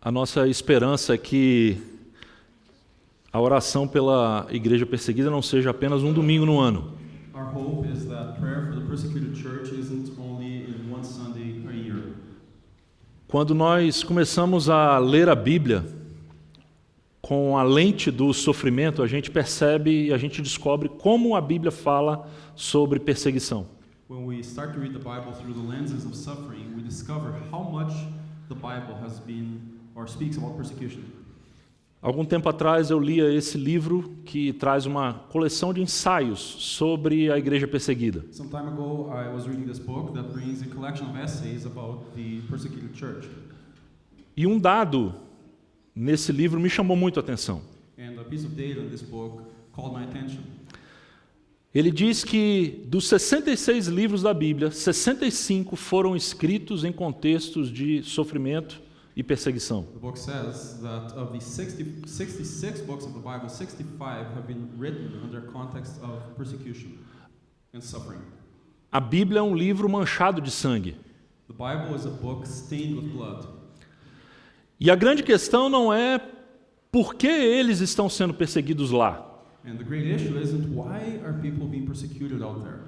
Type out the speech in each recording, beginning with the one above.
A nossa esperança é que a oração pela igreja perseguida não seja apenas um domingo no ano. Our hope is that prayer for the persecuted church isn't only in one Sunday a year. Quando nós começamos a ler a Bíblia com a lente do sofrimento, a gente percebe e a gente descobre como a Bíblia fala sobre perseguição. When we start to read the Bible through the lenses of suffering, we discover how much the Bible has been or speaks about persecution. Algum tempo atrás eu lia esse livro que traz uma coleção de ensaios sobre a igreja perseguida. Some time ago, I was reading this book that brings a collection of essays about the persecuted church. E um dado nesse livro me chamou muito a atenção. And a piece of data in this book called my attention. Ele diz que dos 66 livros da Bíblia, 65 foram escritos em contextos de sofrimento e perseguição. The book says that of the 66 books of the Bible, 65 have been written under context of persecution and suffering. A Bíblia é um livro manchado de sangue. The Bible is a book stained with blood. E a grande questão não é por que eles estão sendo perseguidos lá. And the great issue isn't why are people being persecuted out there.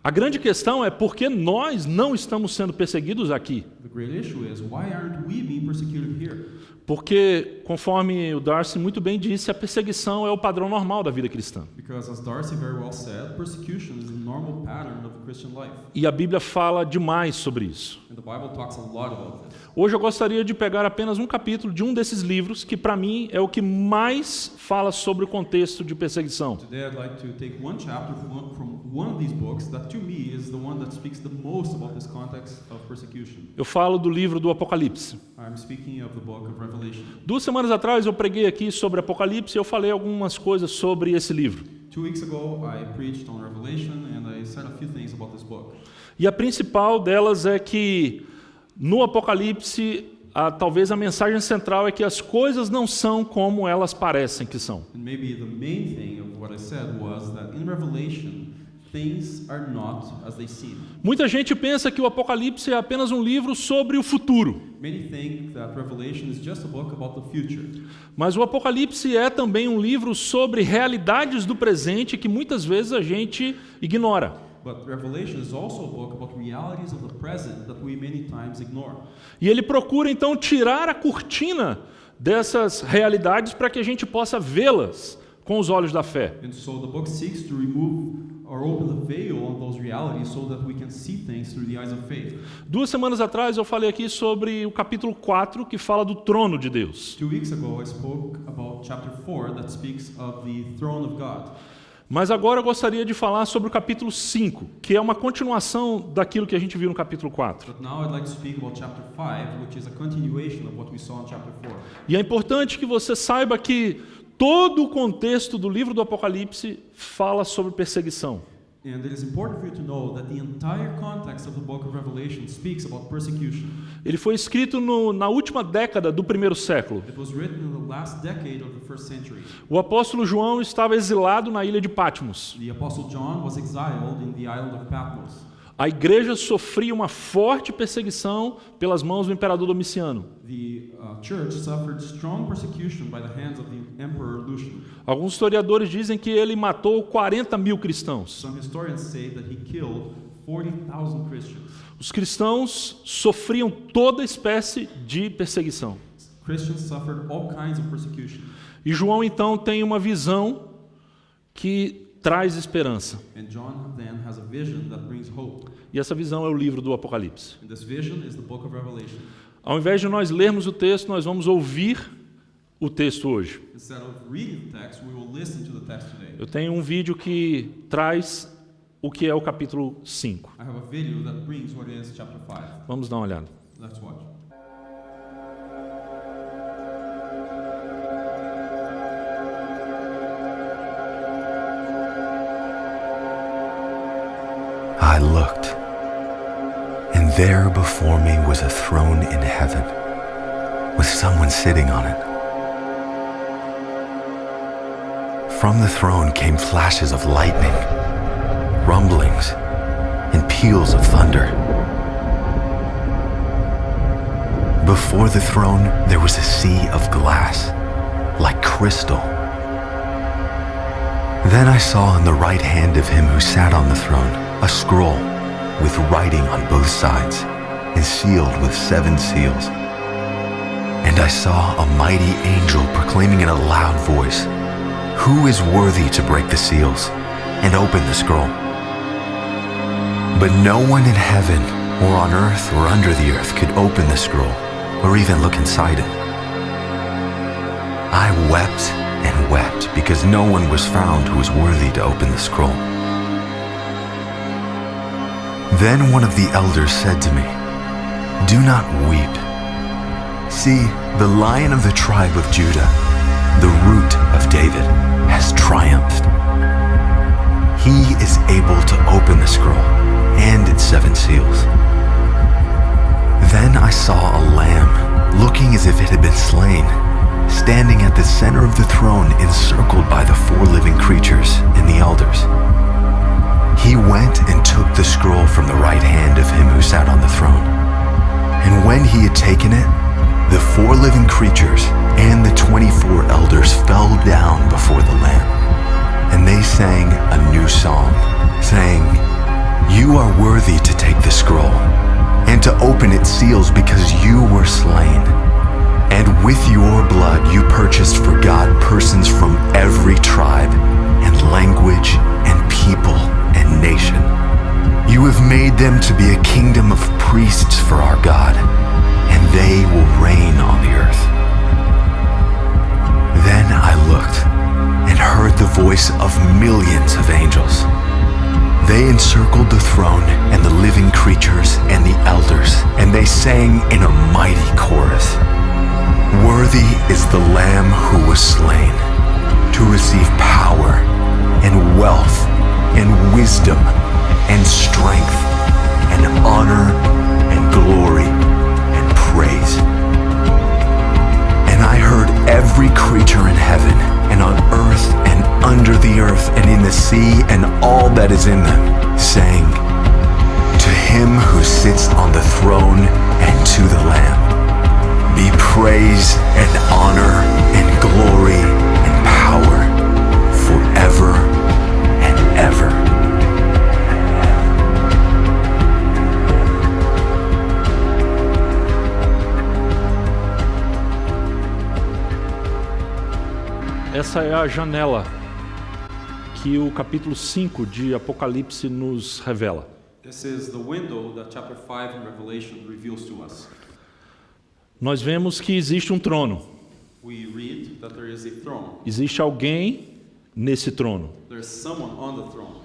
A grande questão é por que nós não estamos sendo perseguidos aqui. The great issue is why aren't we being persecuted here? Porque, conforme o Darcy muito bem disse, a perseguição é o padrão normal da vida cristã. Because as Darcy very well said, persecution is the normal pattern of the Christian life. E a Bíblia fala demais sobre isso. And the Bible talks a lot about this. Hoje eu gostaria de pegar apenas um capítulo de um desses livros, que para mim é o que mais fala sobre o contexto de perseguição. Today I'd like to take one chapter from one of these books that to me is the one that speaks the most about this context of persecution. Eu falo do livro do Apocalipse. I'm speaking of the book of Revelation. 2 semanas atrás eu preguei aqui sobre Apocalipse e eu falei algumas coisas sobre esse livro. 2 weeks ago I preached on Revelation and I said a few things about this book. E a principal delas é que no Apocalipse, talvez a mensagem central é que as coisas não são como elas parecem que são. And maybe the main thing of what I said was that in Revelation things are not as they seem. Muita gente pensa que o Apocalipse é apenas um livro sobre o futuro. Many think that Revelation is just a book about the future. Mas o Apocalipse é também um livro sobre realidades do presente que muitas vezes a gente ignora. But Revelation is also a book about realities of the present that we many times ignore. E ele procura então tirar a cortina dessas realidades para que a gente possa vê-las com os olhos da fé. And so the book seeks to remove or open the veil on those realities so that we can see things through the eyes of faith. 2 semanas atrás eu falei aqui sobre o capítulo 4 que fala do trono de Deus. 2 weeks ago I spoke about chapter 4 that speaks of the throne of God. Mas agora eu gostaria de falar sobre o capítulo 5, que é uma continuação daquilo que a gente viu no capítulo 4. But now I'd like to speak about chapter 5, which is a continuation of what we saw in chapter 4. E é importante que você saiba que todo o contexto do livro do Apocalipse fala sobre perseguição. And it is important for you to know that the entire context of the book of Revelation speaks about persecution. Ele foi escrito na última década do primeiro século. It was written in the last decade of the first century. O apóstolo João estava exilado na ilha de Patmos. The apostle John was exiled in the island of Patmos. A igreja sofria uma forte perseguição pelas mãos do imperador Domiciano. The church suffered strong persecution by the hands of the emperor Lucian. Alguns historiadores dizem que ele matou 40 mil cristãos. Some historians say that he killed 40,000 Christians. Os cristãos sofriam toda espécie de perseguição. Christians suffered all kinds of persecution. E João então tem uma visão que traz esperança. And John then has a vision that brings hope. E essa visão é o livro do Apocalipse. And this vision is the book of Revelation. Ao invés de nós lermos o texto, nós vamos ouvir o texto hoje. Instead of reading the text, we will listen to the text today. Eu tenho um vídeo que traz o que é o capítulo 5. I have a video that brings what is chapter 5. Vamos dar uma olhada. Let's watch. I looked, and there before me was a throne in heaven, with someone sitting on it. From the throne came flashes of lightning, rumblings, and peals of thunder. Before the throne there was a sea of glass, like crystal. Then I saw in the right hand of him who sat on the throne a scroll with writing on both sides and sealed with 7 seals. And I saw a mighty angel proclaiming in a loud voice, "Who is worthy to break the seals and open the scroll?" But no one in heaven or on earth or under the earth could open the scroll or even look inside it. I wept and wept because no one was found who was worthy to open the scroll. Then one of the elders said to me, "Do not weep. See, the Lion of the tribe of Judah, the Root of David, has triumphed. He is able to open the scroll and its 7 seals." Then I saw a lamb, looking as if it had been slain, standing at the center of the throne, encircled by the 4 living creatures and the elders. He went and took the scroll from the right hand of him who sat on the throne. And when he had taken it, the 4 living creatures and the 24 elders fell down before the Lamb. And they sang a new song, saying, "You are worthy to take the scroll and to open its seals, because you were slain. And with your blood you purchased for God persons from every tribe and language and people and nation. You have made them to be a kingdom of priests for our God, and they will reign on the earth." Then I looked and heard the voice of millions of angels. They encircled the throne and the living creatures and the elders, and they sang in a mighty chorus, "Worthy is the Lamb who was slain to receive power and wealth and wisdom and strength and honor and glory and praise." And I heard every creature in heaven and on earth and under the earth and in the sea and all that is in them, saying, "To him who sits on the throne and to the Lamb be praise and honor and glory and power forever and ever." Essa é a janela que o capítulo 5 de Apocalipse nos revela. This is the window that chapter 5 in Revelation reveals to us. Nós vemos que existe um trono. We read that there is a throne. Existe alguém nesse trono. There is someone on the throne.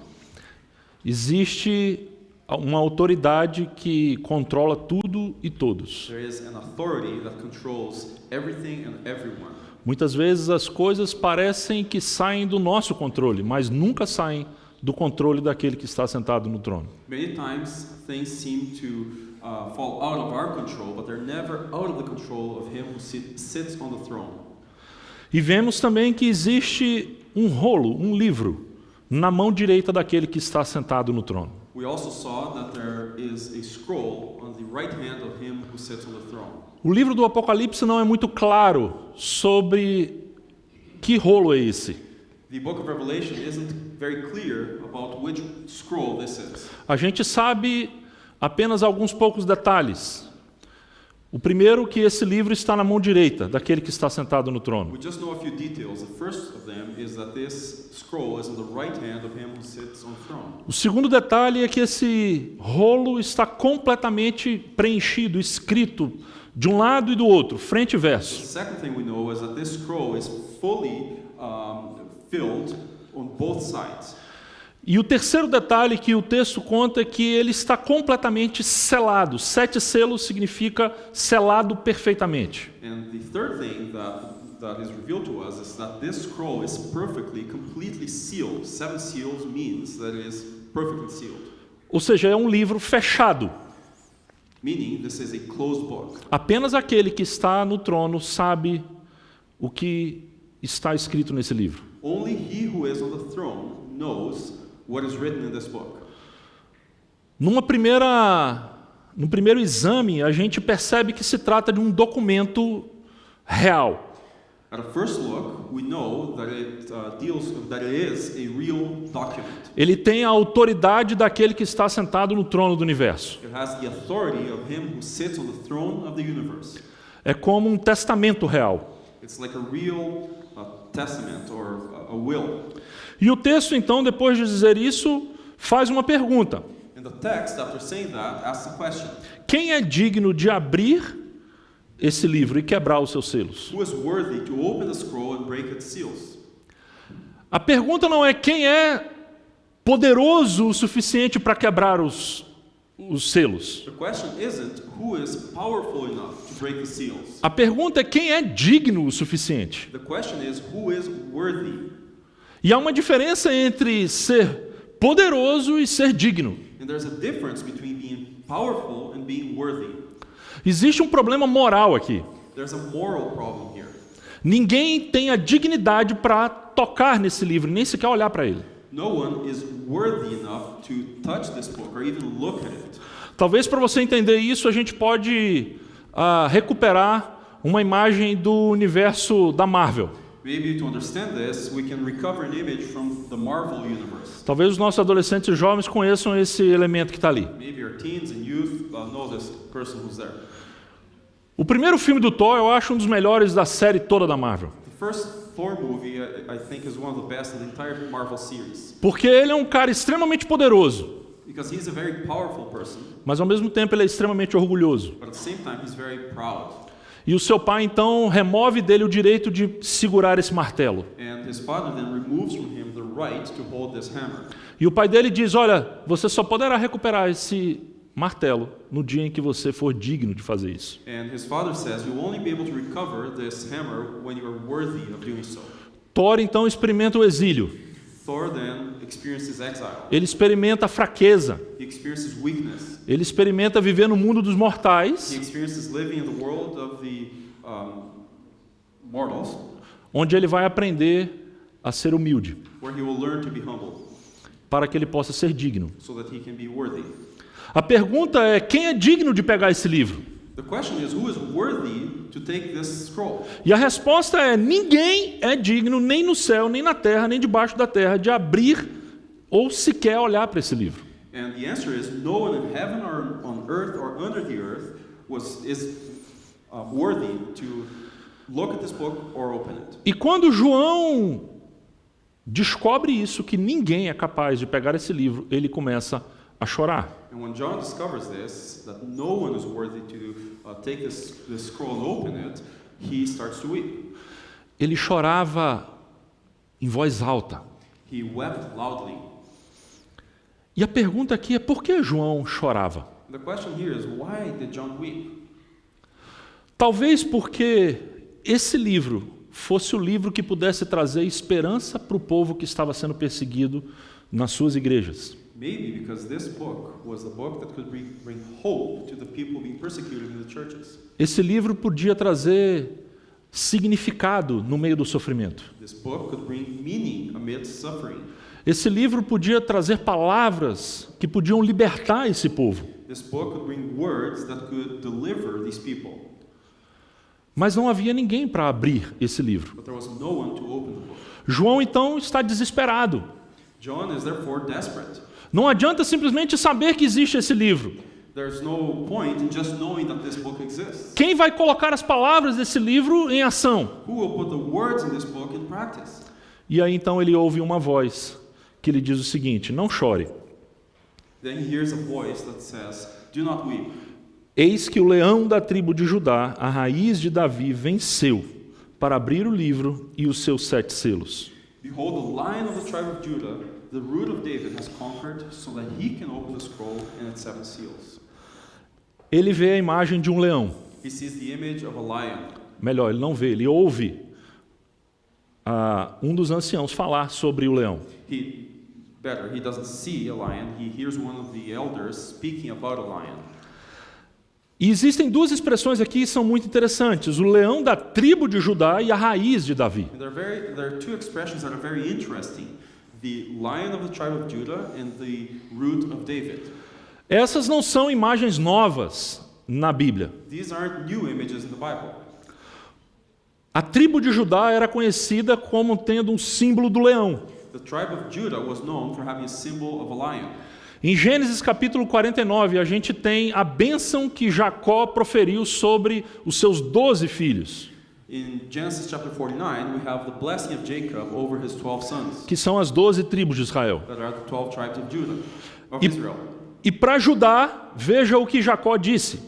Existe uma autoridade que controla tudo e todos. There is an authority that controls everything and everyone. Muitas vezes as coisas parecem que saem do nosso controle, mas nunca saem do controle daquele que está sentado no trono. Many times things seem to fall out of our control, but they're never out of the control of him who sits on the throne. E vemos também que existe um rolo, um livro, na mão direita daquele que está sentado no trono. We also saw that there is a scroll on the right hand of him who sits on the throne. O livro do Apocalipse não é muito claro sobre que rolo é esse. The book of Revelation isn't very clear about which scroll this is. A gente sabe apenas alguns poucos detalhes. O primeiro, que esse livro está na mão direita daquele que está sentado no trono. We just know a few details. The first of them is that this scroll is in the right hand of him who sits on the throne. O segundo detalhe é que esse rolo está completamente preenchido, escrito de um lado e do outro, frente e The verso. second thing we know is that this scroll is fully filled on both sides. E o terceiro detalhe que o texto conta é que ele está completamente selado. 7 selos significa selado perfeitamente. And the third thing that is revealed to us is that this scroll is perfectly, completely sealed. 7 seals means that it is perfectly sealed. Ou seja, é um livro fechado. Meaning this is a closed book. Apenas aquele que está no trono sabe o que está escrito nesse livro. Only he who is on the throne knows what is written in this book. Numa primeira no primeiro exame, a gente percebe que se trata de um documento real. At a first look, we know that it is a real document. Ele tem a autoridade daquele que está sentado no trono do universo. It has the authority of him who sits on the throne of the universe. É como um testamento real. It's like a real testament or a will. E o texto, então, depois de dizer isso, faz uma pergunta. And the text, after saying that, asks a question. Quem é digno de abrir esse livro e quebrar os seus selos? Who is worthy to open the scroll and break its seals? A pergunta não é quem é poderoso o suficiente para quebrar os selos. The question isn't who is powerful enough to break the seals. A pergunta é quem é digno o suficiente. The question is who is worthy. E há uma diferença entre ser poderoso e ser digno. And there's a difference between being powerful and being worthy. Existe um problema moral aqui. There's a moral problem here. Ninguém tem a dignidade para tocar nesse livro, nem sequer olhar para ele. No one is worthy enough to touch this book or even look at it. Talvez para você entender isso, a gente pode recuperar uma imagem do universo da Marvel. Maybe to understand this, we can recover an image from the Marvel universe. Talvez os nossos adolescentes e jovens conheçam esse elemento que está ali. Maybe our teens and youth know this person who's there. O primeiro filme do Thor eu acho um dos melhores da série toda da Marvel. The first Thor movie, I think, is one of the best in the entire Marvel series. Porque ele é um cara extremamente poderoso, Because he's a very powerful person, mas ao mesmo tempo ele é extremamente orgulhoso. but at the same time, he's very proud. E o seu pai então remove dele o direito de segurar esse martelo. And his father then removes from him the right to hold this hammer. E o pai dele diz: olha, você só poderá recuperar esse martelo no dia em que você for digno de fazer isso. And his father says, you'll only be able to recover this hammer when you are worthy of doing so. Thor então experimenta o exílio. Thor then experiences exile. Ele experimenta a fraqueza. He experiences weakness. Ele experimenta viver no mundo dos He mortais, experiences living in the world of the mortals, onde ele vai aprender a ser humilde, where he will learn to be humble, para que ele possa ser digno. so that he can be worthy. A pergunta é: quem é digno de pegar esse livro? The question is, who is worthy to take this scroll? E a resposta é: ninguém é digno, nem no céu, nem na terra, nem debaixo da terra, de abrir ou sequer olhar para esse livro. And the answer is, no one in heaven or on earth or under the earth is worthy to look at this book or open it. E quando João descobre isso, que ninguém é capaz de pegar esse livro, ele começa a chorar. And when John discovers this, that no one is worthy to take this scroll and open it, he starts to weep. Ele chorava em voz alta. He wept loudly. E a pergunta aqui é: por que João chorava? The question here is, why did John weep? Talvez porque esse livro fosse o livro que pudesse trazer esperança para o povo que estava sendo perseguido nas suas igrejas. Maybe because this book was the book that could bring hope to the people being persecuted in the churches. Esse livro podia trazer significado no meio do sofrimento. This book could bring meaning amidst suffering. Esse livro podia trazer palavras que podiam libertar esse povo. This book could bring words that could deliver these people. Mas não havia ninguém para abrir esse livro. But there was no one to open the book. João então está desesperado. John is therefore desperate. Não adianta simplesmente saber que existe esse livro. There's no point in just knowing that this book exists. Quem vai colocar as palavras desse livro em ação? Who will put the words in this book in practice? E aí então ele ouve uma voz que lhe diz o seguinte: não chore. Then he hears a voice that says, "Do not weep. Eis que o leão da tribo de Judá, a raiz de Davi, venceu para abrir o livro e os seus 7 selos." Behold, the Lion of the tribe of Judah, the root of David, has conquered, so that he can open the scroll and its 7 seals. Ele vê a imagem de um leão. He sees the image of a lion. Melhor, ele não vê, ele ouve um dos anciãos falar sobre o leão. He doesn't see a lion. He hears one of the elders speaking about a lion. E existem duas expressões aqui que são muito interessantes: o leão da tribo de Judá e a raiz de Davi. And there are two expressions that are very interesting: the lion of the tribe of Judah and the root of David. Essas não são imagens novas na Bíblia. These aren't new images in the Bible. A tribo de Judá era conhecida como tendo um símbolo do leão. The tribe of Judah was known for having a symbol of a lion. Em Gênesis capítulo 49, a gente tem a bênção que Jacó proferiu sobre os seus 12 filhos, In Genesis chapter 49, we have the blessing of Jacob over his 12 sons, que são as 12 tribos de Israel. that are the 12 tribes of Judah, of Israel. E para Judá, veja o que Jacó disse.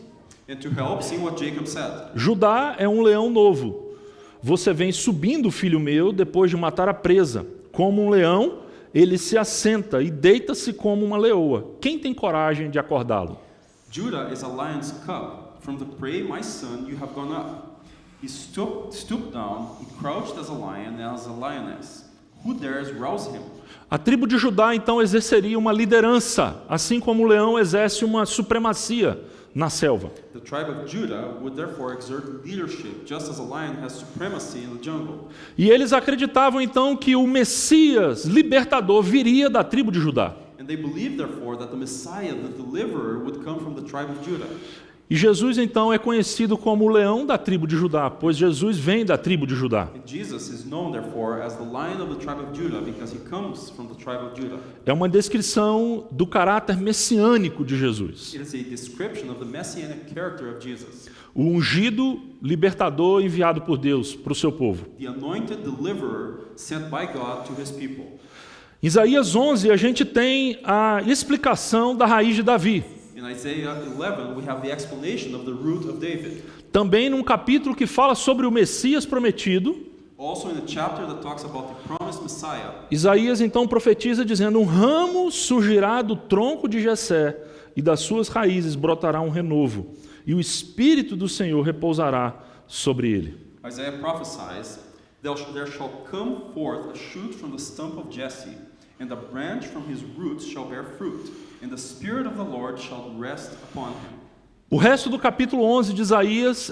And to help, see what Jacob said. Judá é um leão novo. Você vem subindo, filho meu, depois de matar a presa. Como um leão, ele se assenta e deita-se como uma leoa. Quem tem coragem de acordá-lo? Judah is a lion's cub. From the prey, my son, you have gone up. He stooped down, he crouched as a lion and as a lioness. Who dares rouse him? A tribo de Judá, então, exerceria uma liderança, assim como o leão exerce uma supremacia na selva. The tribe of Judah would therefore exert leadership, just as a lion has supremacy in the jungle. E eles acreditavam, então, que o Messias libertador viria da tribo de Judá. And they believed, therefore, that the Messiah, the deliverer, would come from the tribe of Judah. E Jesus, então, é conhecido como o leão da tribo de Judá, pois Jesus vem da tribo de Judá. And Jesus is known, therefore, as the lion of the tribe of Judah because he comes from the tribe of Judah. É uma descrição do caráter messiânico de Jesus. It is a description of the messianic character of Jesus, O ungido libertador enviado por Deus para o seu povo. the anointed deliverer sent by God to his people. Em Isaías 11, a gente tem a explicação da raiz de Davi. In Isaiah 11, we have the explanation of the root of David. Também num capítulo que fala sobre o Messias prometido, Also in a chapter that talks about the promised Messiah, Isaías então profetiza dizendo: um ramo surgirá do tronco de Jessé, e das suas raízes brotará um renovo, e o Espírito do Senhor repousará sobre ele. Isaiah prophesies, there shall come forth a shoot from the stump of Jesse, and a branch from his roots shall bear fruit, and the Spirit of the Lord shall rest upon him. O resto do capítulo 11 de Isaías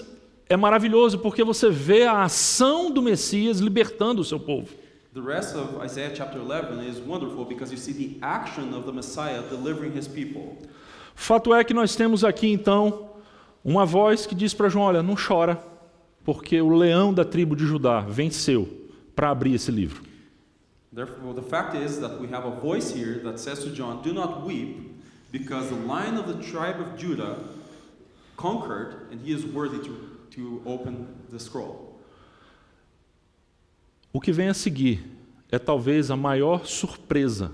é maravilhoso, porque você vê a ação do Messias libertando o seu povo. The rest of Isaiah chapter 11 is wonderful because you see the action of the Messiah delivering his people. Fato é que nós temos aqui então uma voz que diz para João: olha, não chora, porque o leão da tribo de Judá venceu para abrir esse livro. Therefore, the fact is that we have a voice here that says to John, do not weep, because the lion of the tribe of Judah conquered, and he is worthy to open the scroll. O que vem a seguir é talvez a maior surpresa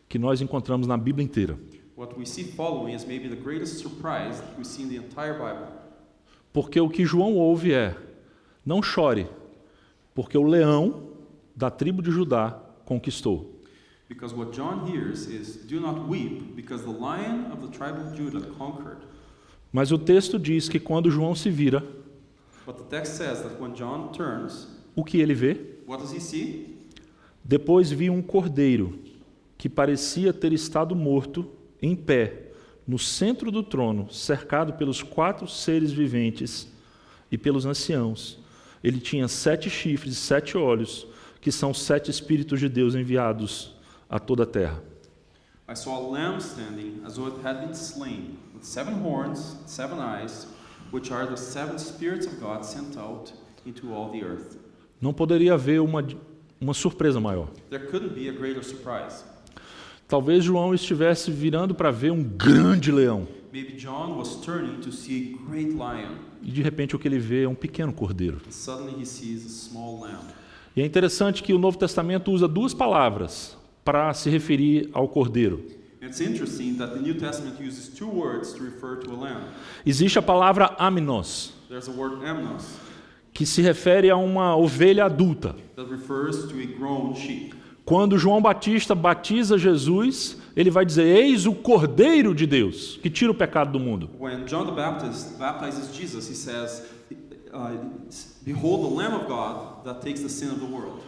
que nós encontramos na Bíblia inteira. What we see following is maybe the greatest surprise that we see in the entire Bible. Porque o que João ouve é: não chore, porque o leão da tribo de Judá conquistou. Because what John hears is, do not weep, because the lion of the tribe of Judah conquered. Mas o texto diz que quando João se vira, But the text says that when John turns, o que ele vê? what does he see? Depois vi um cordeiro que parecia ter estado morto, em pé, no centro do trono, cercado pelos 4 seres viventes e pelos anciãos. Ele tinha 7 chifres e 7 olhos, que são 7 Espíritos de Deus enviados a toda a terra. I saw a lamb standing as though it had been slain, with 7 horns, 7 eyes, which are the 7 spirits of God sent out into all the earth. Não poderia haver uma surpresa maior. There couldn't be a greater surprise. Talvez João estivesse virando para ver um grande leão. Maybe John was turning to see a great lion, E de repente o que ele vê é um pequeno cordeiro. and suddenly he sees a small lamb. E é interessante que o Novo Testamento usa 2 palavras para se referir ao cordeiro. It's interesting that the New Testament uses 2 words to refer to a lamb. Existe a palavra amnos, There's a word amnos que se refere a uma ovelha adulta. that refers to a grown sheep. Quando João Batista batiza Jesus, ele vai dizer: eis o Cordeiro de Deus, que tira o pecado do mundo. When John the Baptist baptizes Jesus, he says, behold the Lamb of God that takes the sin of the world.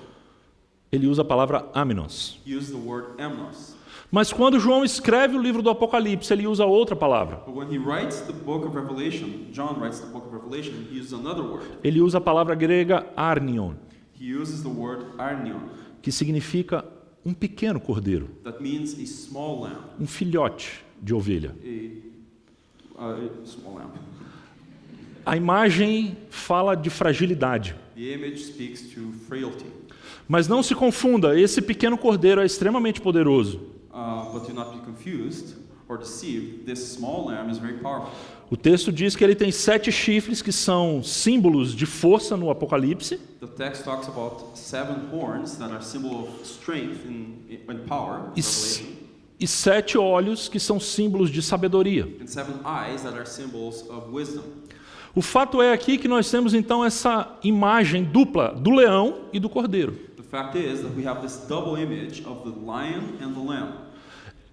Ele usa a palavra amnos. He used the word amnos. Mas quando João escreve o livro do Apocalipse, ele usa outra palavra. But when he writes the book of Revelation, John writes the book of Revelation, he uses another word. Ele usa a palavra grega arnion, He uses the word arnion, que significa um pequeno cordeiro, that means a small lamb, um filhote de ovelha. A small lamb. A imagem fala de fragilidade. The image speaks to frailty. Mas não se confunda, esse pequeno cordeiro é extremamente poderoso. But do not be confused or deceived. This small lamb is very powerful. O texto diz que ele tem 7 chifres, que são símbolos de força no Apocalipse. The text talks about 7 horns that are symbol of strength and power. Revelation. E 7 olhos, que são símbolos de sabedoria. And 7 eyes that are symbols of wisdom. O fato é aqui que nós temos então essa imagem dupla do leão e do cordeiro. The fact is that we have this double image of the lion and the lamb.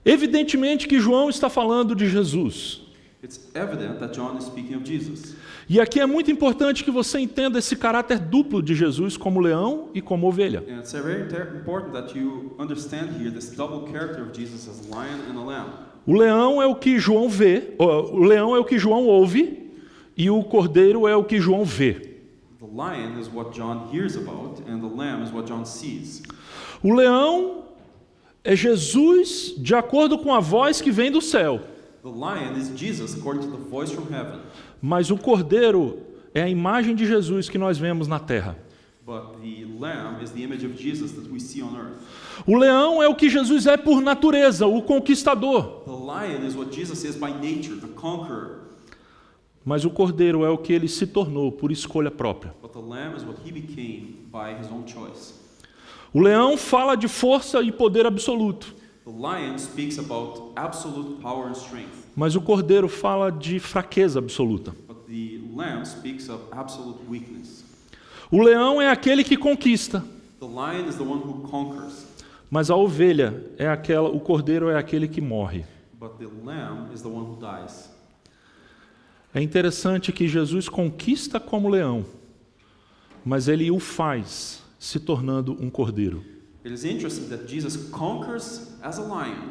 Evidentemente que João está falando de Jesus. It's evident that John is speaking of Jesus. E aqui é muito importante que você entenda esse caráter duplo de Jesus como leão e como ovelha. And it's very important that you understand here this double character of Jesus as lion and a lamb. O leão é o que João vê, o leão é o que João ouve e o cordeiro é o que João vê. The lion is what John hears about and the lamb is what John sees. O leão é Jesus de acordo com a voz que vem do céu. The lion is Jesus according to the voice from heaven. Mas o cordeiro é a imagem de Jesus que nós vemos na terra. But the lamb is the image of Jesus that we see on earth. O leão é o que Jesus é por natureza, o conquistador. The lion is what Jesus is by nature, the conqueror. Mas o cordeiro é o que ele se tornou por escolha própria. But the lamb is what he became by his own choice. O leão fala de força e poder absoluto. The lion speaks about absolute power and strength. Mas o cordeiro fala de fraqueza absoluta. But the lamb speaks of absolute weakness. O leão é aquele que conquista, The lion is the one who conquers. mas a ovelha é aquela, o cordeiro é aquele que morre. But the lamb is the one who dies. É interessante que Jesus conquista como leão, mas ele o faz se tornando um cordeiro. It is interesting that Jesus conquers as a lion,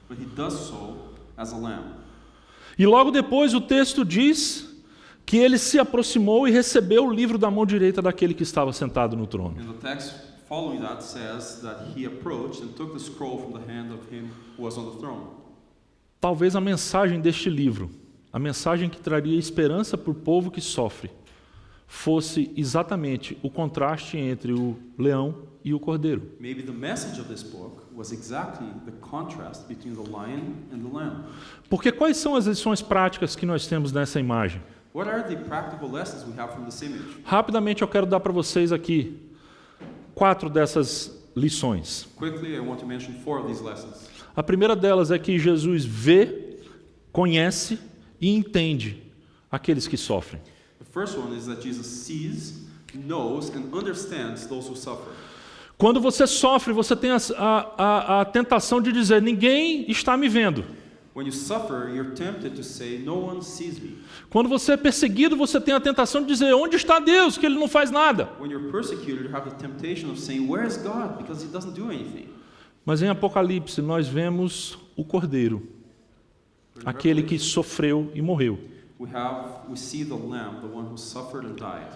but he does so as a lamb. E logo depois o texto diz que ele se aproximou e recebeu o livro da mão direita daquele que estava sentado no trono. And the text following that says that he approached and took the scroll from the hand of him who was on the throne. Talvez a mensagem deste livro, a mensagem que traria esperança para o povo que sofre, fosse exatamente o contraste entre o leão e o cordeiro. Maybe the message of this book was exactly the contrast between the lion and the lamb. Porque quais são as lições práticas que nós temos nessa imagem? What are the practical lessons we have from this image? Rapidamente eu quero dar para vocês aqui 4 dessas lições. Quickly, I want to mention 4 of these lessons. A primeira delas é que Jesus vê, conhece e entende aqueles que sofrem. The first one is that Jesus sees, knows, and understands those who suffer. Quando você sofre, você tem a tentação de dizer, ninguém está me vendo. When you suffer, you're tempted to say, no one sees me. Quando você é perseguido, você tem a tentação de dizer, onde está Deus, que Ele não faz nada. When you're persecuted, you have the temptation of saying, where is God? Because he doesn't do anything. Mas em Apocalipse, nós vemos o Cordeiro, aquele que sofreu e morreu. We see the lamb, the one who suffered and died.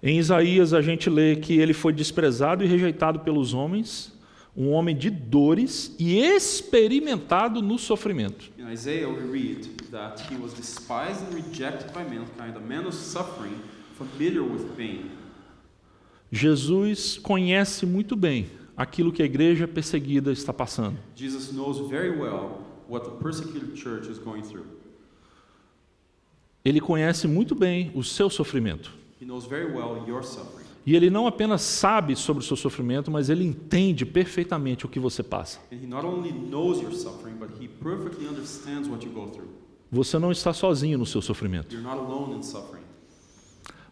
Em Isaías, a gente lê que ele foi desprezado e rejeitado pelos homens, um homem de dores e experimentado no sofrimento. In Isaiah, we read that he was despised and rejected by mankind, a man of suffering, familiar with pain. Jesus conhece muito bem aquilo que a igreja perseguida está passando. Jesus knows very well what the persecuted church is going through. Ele conhece muito bem o seu sofrimento. He knows very well your suffering. E ele não apenas sabe sobre o seu sofrimento, mas ele entende perfeitamente o que você passa. And he not only knows your suffering, but he perfectly understands what you go through. Você não está sozinho no seu sofrimento. You're not alone in suffering.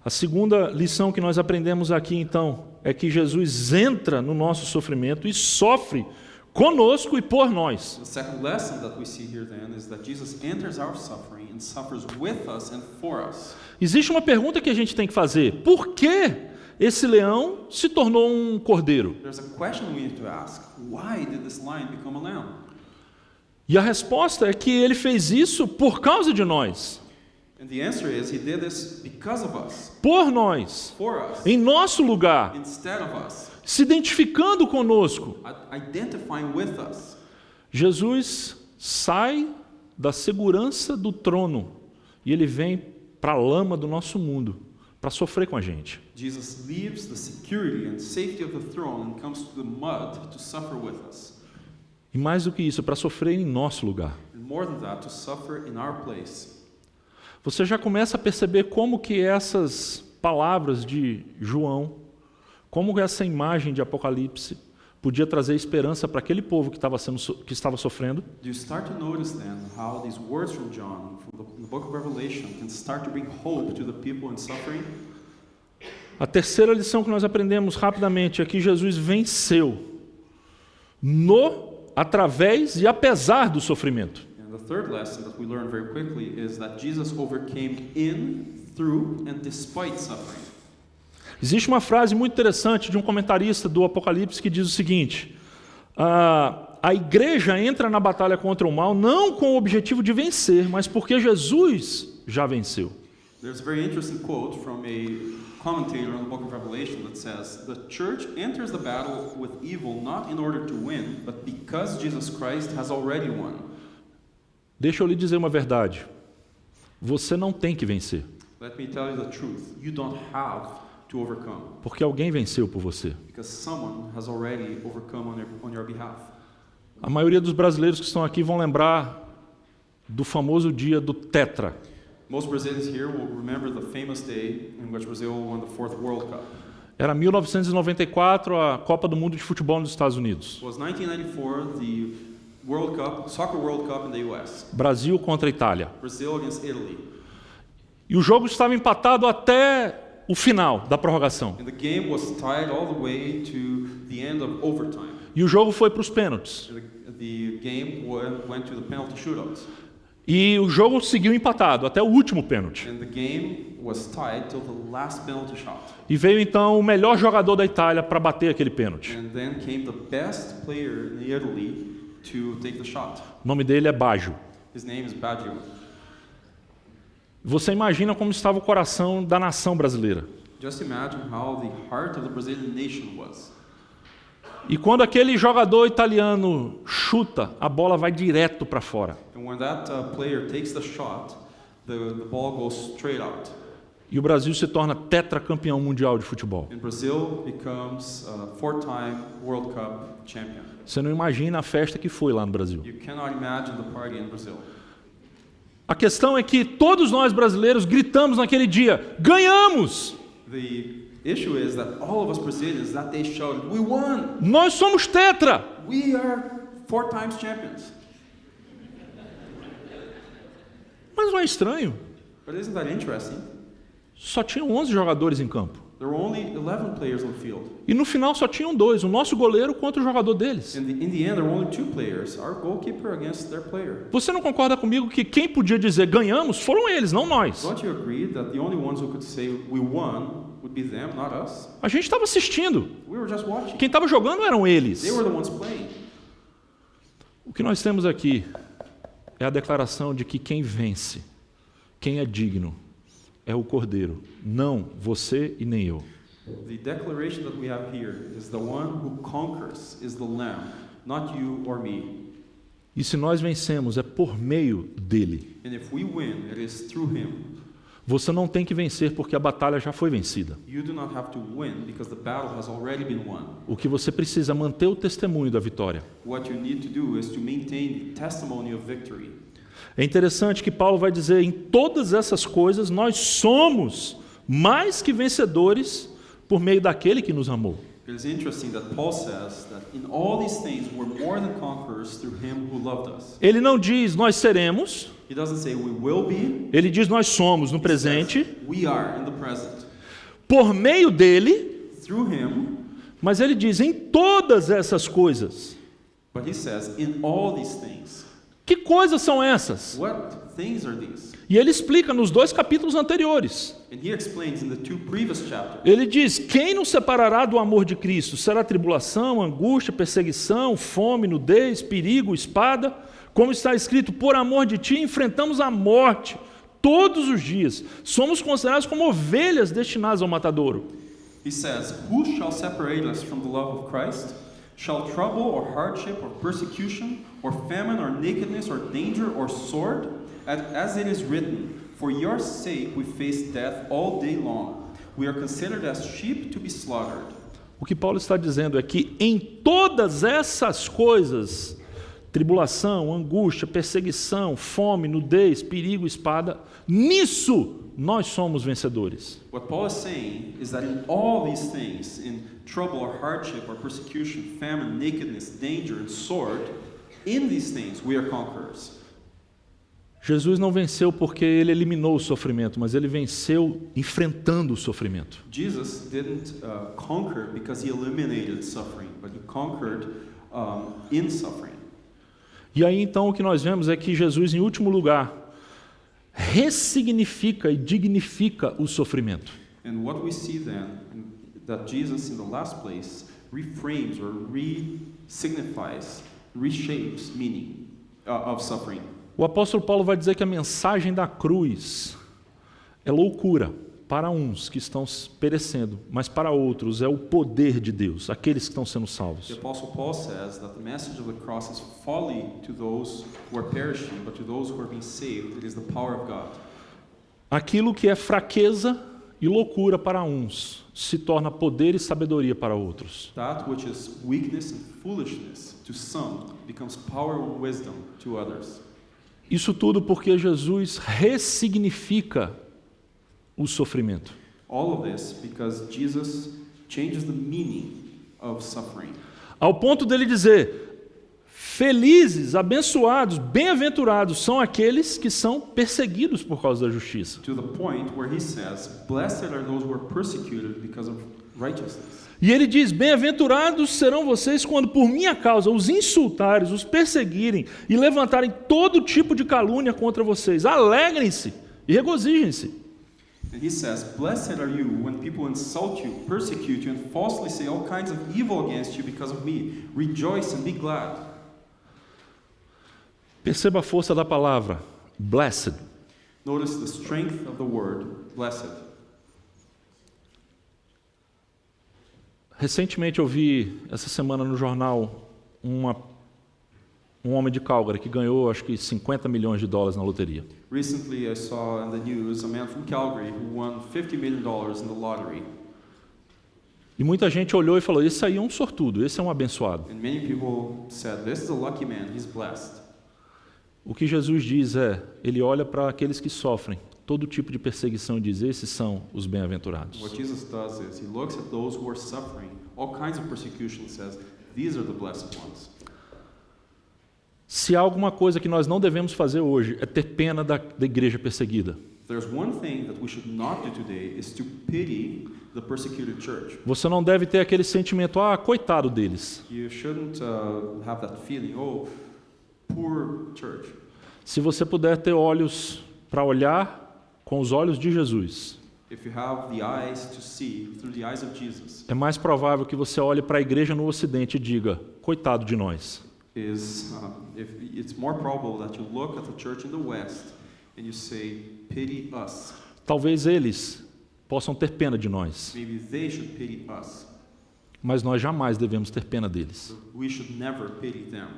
A segunda lição que nós aprendemos aqui, então, é que Jesus entra no nosso sofrimento e sofre conosco e por nós. The second lesson that we see here then is that Jesus enters our suffering and suffers with us and for us. Existe uma pergunta que a gente tem que fazer. Por que esse leão se tornou um cordeiro? There's a question we need to ask. Why did this lion become a lamb? E a resposta é que ele fez isso por causa de nós. And the answer is he did this because of us, Por nós. for us, Em nosso lugar. instead of us, Se identificando conosco. identifying with us. Jesus sai da segurança do trono e ele vem para a lama do nosso mundo para sofrer com a gente. Jesus leaves the security and safety of the throne and comes to the mud to suffer with us. E mais do que isso, para sofrer em nosso lugar. And more than that, to suffer in our place. Você já começa a perceber como que essas palavras de João, como essa imagem de Apocalipse podia trazer esperança para aquele povo que estava sofrendo? Do you start to notice then how these words from John, from the book of Revelation, can start to bring hope to the people in suffering? A terceira lição que nós aprendemos rapidamente é que Jesus venceu através e apesar do sofrimento. And the third lesson that we learn very quickly is that Jesus overcame in, through, and despite suffering. Existe uma frase muito interessante de um comentarista do Apocalipse que diz o seguinte: a igreja entra na batalha contra o mal não com o objetivo de vencer, mas porque Jesus já venceu. There's a very interesting quote from a commentator on the book of Revelation that says, "The church enters the battle with evil not in order to win, but because Jesus Christ has already won." Deixa eu lhe dizer uma verdade. Você não tem que vencer, Let me tell you the truth. You don't have to overcome, porque alguém venceu por você. because someone has already overcome on your behalf. A maioria dos brasileiros que estão aqui vão lembrar do famoso dia do Tetra. Most Brazilians here will remember the famous day in which Brazil won the 4th World Cup. Era 1994, a Copa do Mundo de Futebol nos Estados Unidos. It was 1994, the World Cup, Soccer World Cup in the US. Brasil contra a Itália. Brazil against Italy. E o jogo estava empatado até o final da prorrogação. And the game was tied all the way to the end of overtime. E o jogo foi para os pênaltis. The game went to the penalty shootouts. E o jogo seguiu empatado até o último pênalti. And the game was tied till the last penalty shot. E veio então o melhor jogador da Itália para bater aquele pênalti. And then came the best player in Italy to take the shot. O nome dele é Baggio. His name is Baggio. Você imagina como estava o coração da nação brasileira. Just imagine how the heart of the Brazilian nation was. E quando aquele jogador italiano chuta, a bola vai direto para fora. And when that player takes the shot, the ball goes straight out. E o Brasil se torna tetracampeão mundial de futebol. And Brazil becomes a 4-time World Cup champion. Você não imagina a festa que foi lá no Brasil. You cannot imagine the party in Brazil. A questão é que todos nós brasileiros gritamos naquele dia: ganhamos! The issue is that all of us Brazilians that day shouted, "We won! Nós somos tetra! We are 4 times champions." Mas não é estranho. But isn't that interesting? Só tinham 11 jogadores em campo. There were only 11 players on the field. E no final só tinham 2, o nosso goleiro contra o jogador deles. In the end, there were only 2 players, our goalkeeper against their player. Você não concorda comigo que quem podia dizer ganhamos foram eles, não nós? Don't you agree that the only ones who could say we won would be them, not us? A gente estava assistindo. We were just watching. Quem estava jogando eram eles. They were the ones playing. O que nós temos aqui é a declaração de que quem vence, quem é digno, é o Cordeiro, não você e nem eu. The declaration that we have here is the one who conquers is the Lamb, not you or me. E se nós vencemos, é por meio dele. And if we win, it is through him. Você não tem que vencer porque a batalha já foi vencida. You do not have to win because the battle has already been won. O que você precisa é manter o testemunho da vitória. What you need to do is to maintain the testimony of victory. É interessante que Paulo vai dizer: em todas essas coisas nós somos mais que vencedores por meio daquele que nos amou. It is interesting that Paul says that in all these things we're more than conquerors through him who loved us. Ele não diz nós seremos, He doesn't say we will be. ele diz nós somos no He presente, says, we are in the present. por meio dele, Through him, mas ele diz em todas essas coisas. but he says in all these things. Que coisas são essas? What things are these? E ele explica nos 2 capítulos anteriores. And he explains in the 2 previous chapters. Ele diz: quem nos separará do amor de Cristo? Será tribulação, angústia, perseguição, fome, nudez, perigo, espada? Como está escrito, por amor de ti enfrentamos a morte todos os dias. Somos considerados como ovelhas destinadas ao matadouro. He says, who shall separate us from the love of Christ? Shall trouble or hardship or persecution or famine or nakedness or danger or sword? As it is written, for your sake we face death all day long. We are considered as sheep to be slaughtered. O que Paulo está dizendo é que em todas essas coisas, tribulação, angústia, perseguição, fome, nudez, perigo, espada, nisso nós somos vencedores. What Paul is saying is that in all these things, in trouble or hardship or persecution, famine, nakedness, danger, and sword, in these things we are conquerors. Jesus não venceu porque ele eliminou o sofrimento, mas ele venceu enfrentando o sofrimento. Jesus didn't conquer because he eliminated suffering, but he conquered in suffering. E aí então o que nós vemos é que Jesus, em último lugar, ressignifica e dignifica o sofrimento. And what we see then, that Jesus in the last place reframes or re-signifies, reshapes meaning of suffering. O apóstolo Paulo vai dizer que a mensagem da cruz é loucura para uns que estão perecendo, mas para outros é o poder de Deus, aqueles que estão sendo salvos. The Apostle Paul says that the message of the cross is folly to those who are perishing, but to those who are being saved, it is the power of God. Aquilo que é fraqueza e loucura para uns se torna poder e sabedoria para outros. That which is weakness and foolishness to some becomes power and wisdom to others. Isso tudo porque Jesus ressignifica o sofrimento. All of this because Jesus changes the meaning of suffering. Ao ponto dele dizer: felizes, abençoados, bem-aventurados são aqueles que são perseguidos por causa da justiça. To the point where he says, blessed are those who are persecuted because of righteousness. E ele diz: bem-aventurados serão vocês quando por minha causa os insultarem, os perseguirem e levantarem todo tipo de calúnia contra vocês. Alegrem-se e regozijem-se. And he says, blessed are you when people insult you, persecute you, and falsely say all kinds of evil against you because of me. Rejoice and be glad. Perceba a força da palavra, blessed. Notice the strength of the word, blessed. Recentemente eu vi, essa semana no jornal, um homem de Calgary que ganhou, acho que $50 milhões na loteria. Recently I saw in the news a man from Calgary who won $50 million in the lottery. E muita gente olhou e falou: esse aí é um sortudo, esse é um abençoado. And many people said, this is a lucky man, he's blessed. O que Jesus diz é, ele olha para aqueles que sofrem todo tipo de perseguição e diz: esses são os bem-aventurados. What Jesus does is he looks at those who are suffering all kinds of persecution and says, these are the blessed ones. Se há alguma coisa que nós não devemos fazer hoje é ter pena da igreja perseguida. There's one thing that we should not do today is to pity the persecuted church. Você não deve ter aquele sentimento: ah, coitado deles. You shouldn't have that feeling, oh, poor church. Se você puder ter olhos para olhar com os olhos de Jesus, If you have the eyes to see through the eyes of Jesus, é mais provável que você olhe para a igreja no Ocidente e diga: coitado de nós. It's more probable that you look at the church in the West and you say, pity us. Talvez eles possam ter pena de nós, Maybe they should pity us. mas nós jamais devemos ter pena deles. But we should never pity them.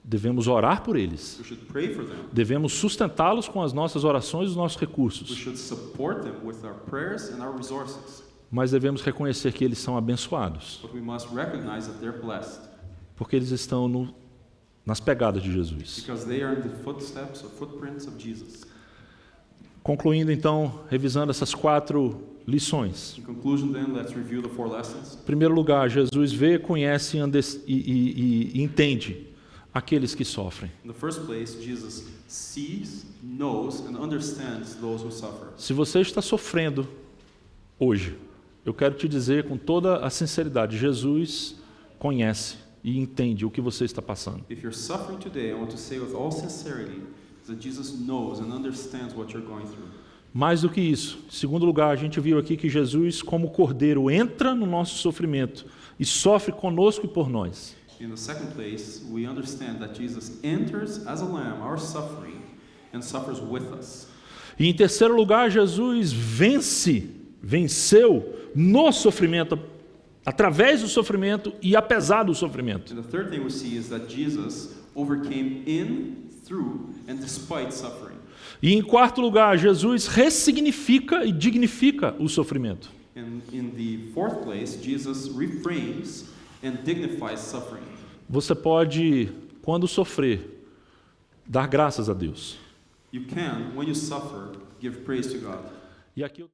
Devemos orar por eles. We should pray for them. Devemos sustentá-los com as nossas orações e os nossos We recursos. should support them with our prayers and our resources. Mas devemos reconhecer que eles são abençoados, But we must recognize that they're blessed porque eles estão nas pegadas de Jesus. because they are in the footsteps or footprints of Jesus. Concluindo então, revisando essas 4 lições. In conclusion then, let's review the 4 lessons. Em primeiro lugar, Jesus vê, conhece e entende aqueles que sofrem. In the first place, Jesus sees, knows, and understands those who suffer. Se você está sofrendo hoje, eu quero te dizer com toda a sinceridade, Jesus conhece e entende o que você está passando. If you're suffering today, I want to say with all sincerity that Jesus knows and understands what you're going through. Mais do que isso, em segundo lugar, a gente viu aqui que Jesus, como cordeiro, entra no nosso sofrimento e sofre conosco e por nós. In the second place, we understand that Jesus enters as a lamb our suffering and suffers with us. E em terceiro lugar, Jesus venceu no sofrimento através do sofrimento e apesar do sofrimento. And the third thing we see is that Jesus overcame in, through, and despite suffering. E em quarto lugar, Jesus ressignifica e dignifica o sofrimento. And in the fourth place, Jesus reframes and dignifies suffering. Você pode, quando sofrer, dar graças a Deus. You can, when you suffer, give praise to God. E aqui eu